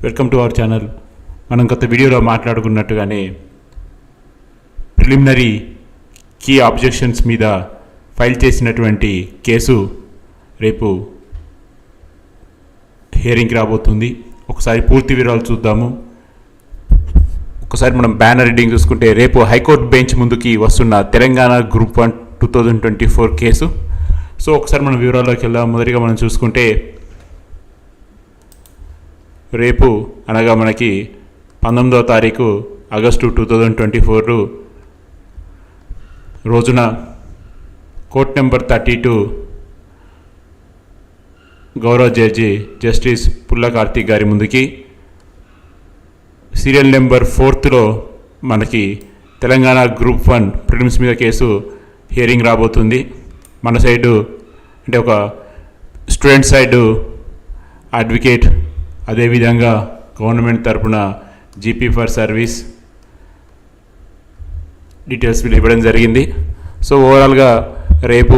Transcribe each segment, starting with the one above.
Welcome to our channel. మనం గత వీడియోలో మాట్లాడుకున్నట్టుగానే ప్రిలిమినరీ కీ ఆబ్జెక్షన్స్ మీద ఫైల్ చేసినటువంటి కేసు రేపు హియరింగ్కి రాబోతుంది. ఒకసారి పూర్తి వివరాలు చూద్దాము. ఒకసారి మనం బ్యానర్ రీడింగ్ చూసుకుంటే, రేపు హైకోర్టు బెంచ్ ముందుకి వస్తున్న తెలంగాణ గ్రూప్ 1 2024 కేసు. సో ఒకసారి మనం వివరాల్లోకి వెళ్దాం. మొదటిగా మనం చూసుకుంటే, రేపు అనగా మనకి 19వ తారీఖు ఆగస్టు 2024 రోజున కోర్ట్ నెంబర్ 32 గౌరవ జడ్జి జస్టిస్ పుల్ల కార్తీక్ గారి ముందుకి సీరియల్ నెంబర్ 4లో మనకి తెలంగాణ గ్రూప్ 1 ప్రిలిమ్స్ మీద కేసు హియరింగ్ రాబోతుంది. మన సైడు అంటే ఒక స్టూడెంట్ సైడు అడ్వకేట్, అదేవిధంగా గవర్నమెంట్ తరపున జీపీ ఫర్ సర్వీస్ డీటెయిల్స్ ఇవ్వడం జరిగింది. సో ఓవరాల్గా రేపు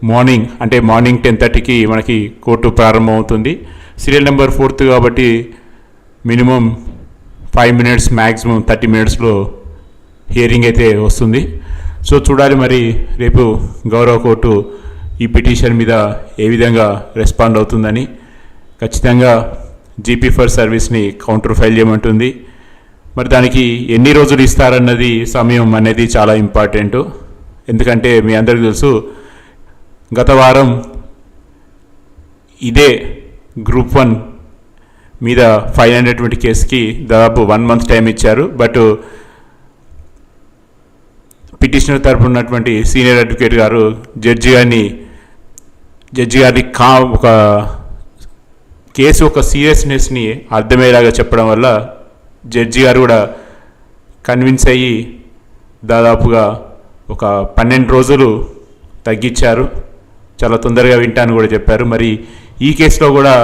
మార్నింగ్ 10:30కి మనకి కోర్టు ప్రారంభమవుతుంది. సీరియల్ నెంబర్ 4 కాబట్టి మినిమం 5 మినిట్స్, మ్యాక్సిమం 30 మినిట్స్లో హియరింగ్ అయితే వస్తుంది. సో చూడాలి మరి రేపు గౌరవ కోర్టు ఈ పిటిషన్ మీద ఏ విధంగా రెస్పాండ్ అవుతుందని. ఖచ్చితంగా జీపీ ఫర్ సర్వీస్ని కౌంటర్ ఫైల్ చేయమంటుంది. మరి దానికి ఎన్ని రోజులు ఇస్తారన్నది, సమయం అనేది చాలా ఇంపార్టెంట్. ఎందుకంటే మీ అందరికీ తెలుసు, గత వారం ఇదే గ్రూప్ 1 మీద ఫైల్ అయినటువంటి కేసుకి దాదాపు 1 మంత్ టైం ఇచ్చారు. బట్ పిటిషనర్ తరపున ఉన్నటువంటి సీనియర్ అడ్వకేట్ గారు జడ్జి గారిని ఒక కేసు ఒక సీరియస్నెస్ని అర్థమయ్యేలాగా చెప్పడం వల్ల జడ్జి గారు కూడా కన్విన్స్ అయ్యి దాదాపుగా ఒక 12 రోజులు తగ్గించారు. చాలా తొందరగా వింటాను కూడా చెప్పారు. మరి ఈ కేసులో కూడా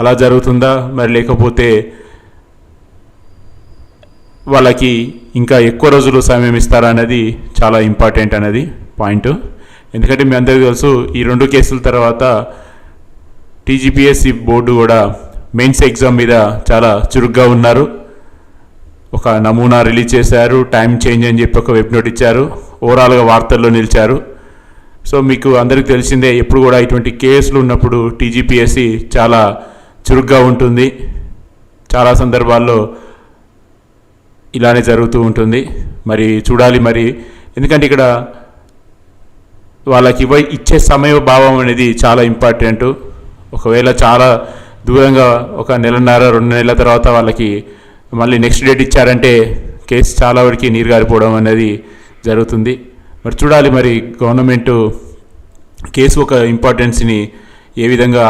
అలా జరుగుతుందా, మరి లేకపోతే వాళ్ళకి ఇంకా ఎక్కువ రోజులు సమయం ఇస్తారా అనేది చాలా ఇంపార్టెంట్ అనేది పాయింట్. ఎందుకంటే మీ అందరికీ తెలుసు, ఈ 2 కేసుల తర్వాత టీజీపీఎస్సీ బోర్డు కూడా మెయిన్స్ ఎగ్జామ్ మీద చాలా చురుగ్గా ఉన్నారు. ఒక నమూనా రిలీజ్ చేశారు, టైం చేంజ్ అని చెప్పి ఒక వెబ్ నోట్ ఇచ్చారు, ఓవరాల్గా వార్తల్లో నిలిచారు. సో మీకు అందరికీ తెలిసిందే, ఎప్పుడు కూడా ఇటువంటి కేసులు ఉన్నప్పుడు టీజీపీఎస్సీ చాలా చురుగ్గా ఉంటుంది. చాలా సందర్భాల్లో ఇలానే జరుగుతూ ఉంటుంది. మరి చూడాలి మరి, ఎందుకంటే ఇక్కడ వాళ్ళకి ఇచ్చే సమయ భావం అనేది చాలా ఇంపార్టెంట్. ఒకవేళ చాలా దూరంగా ఒక 1.5-2 నెలల తర్వాత వాళ్ళకి మళ్ళీ నెక్స్ట్ డేట్ ఇచ్చారంటే కేసు చాలా వరకు నీరు గారిపోవడం అనేది జరుగుతుంది. మరి చూడాలి మరి గవర్నమెంట్ కేసు ఒక ఇంపార్టెన్స్ని ఏ విధంగా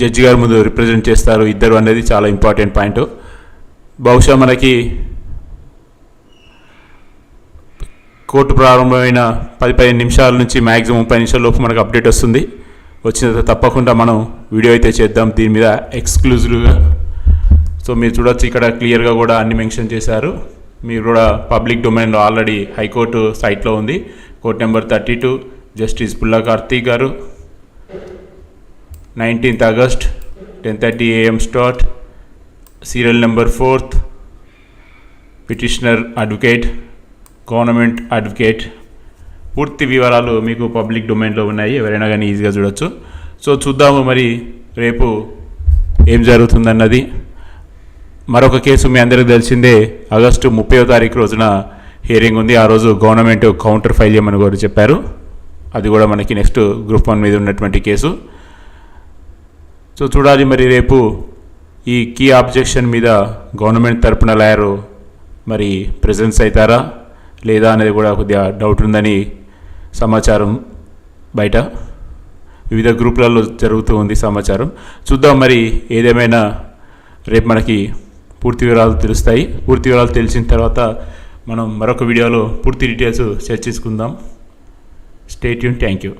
జడ్జి గారి ముందు రిప్రజెంట్ చేస్తారు ఇద్దరు అనేది చాలా ఇంపార్టెంట్ పాయింట్. బహుశా మనకి కోర్టు ప్రారంభమైన 10-15 నిమిషాల నుంచి మ్యాక్సిమం 30 నిమిషాల లోపు మనకు అప్డేట్ వస్తుంది. వచ్చిన తర్వాత తప్పకుండా మనం వీడియో అయితే చేద్దాం దీని మీద ఎక్స్క్లూజివ్గా. సో మీరు చూడొచ్చు, ఇక్కడ క్లియర్గా కూడా అన్ని మెన్షన్ చేశారు. మీరు కూడా పబ్లిక్ డొమైన్లో ఆల్రెడీ హైకోర్టు సైట్లో ఉంది. కోర్ట్ నెంబర్ 32 జస్టిస్ పుల్ల కార్తీక్ గారు, 19th August 10:30 AM start, serial number 4, petitioner advocate, government advocate. పూర్తి వివరాలు మీకు పబ్లిక్ డొమైన్లో ఉన్నాయి, ఎవరైనా కానీ ఈజీగా చూడొచ్చు. సో చూద్దాము మరి రేపు ఏం జరుగుతుందన్నది. మరొక కేసు మీ అందరికీ తెలిసిందే, ఆగస్టు 30వ తారీఖు రోజున హియరింగ్ ఉంది. ఆ రోజు గవర్నమెంట్ కౌంటర్ ఫైల్ చేయమని కూడా చెప్పారు. అది కూడా మనకి నెక్స్ట్ గ్రూప్ 1 మీద ఉన్నటువంటి కేసు. సో చూడాలి మరి రేపు ఈ కీ ఆబ్జెక్షన్ మీద గవర్నమెంట్ తరపున లాయరు మరి ప్రెజెన్స్ అవుతారా లేదా అనేది కూడా కొద్దిగా డౌట్ ఉందని సమాచారం బయట వివిధ గ్రూపులలో జరుగుతూ ఉంది సమాచారం. చూద్దాం మరి, ఏదేమైనా రేపు మనకి పూర్తి వివరాలు తెలుస్తాయి. పూర్తి వివరాలు తెలిసిన తర్వాత మనం మరొక వీడియోలో పూర్తి డీటెయిల్స్ చర్చించుకుందాం. Stay tune. Thank you.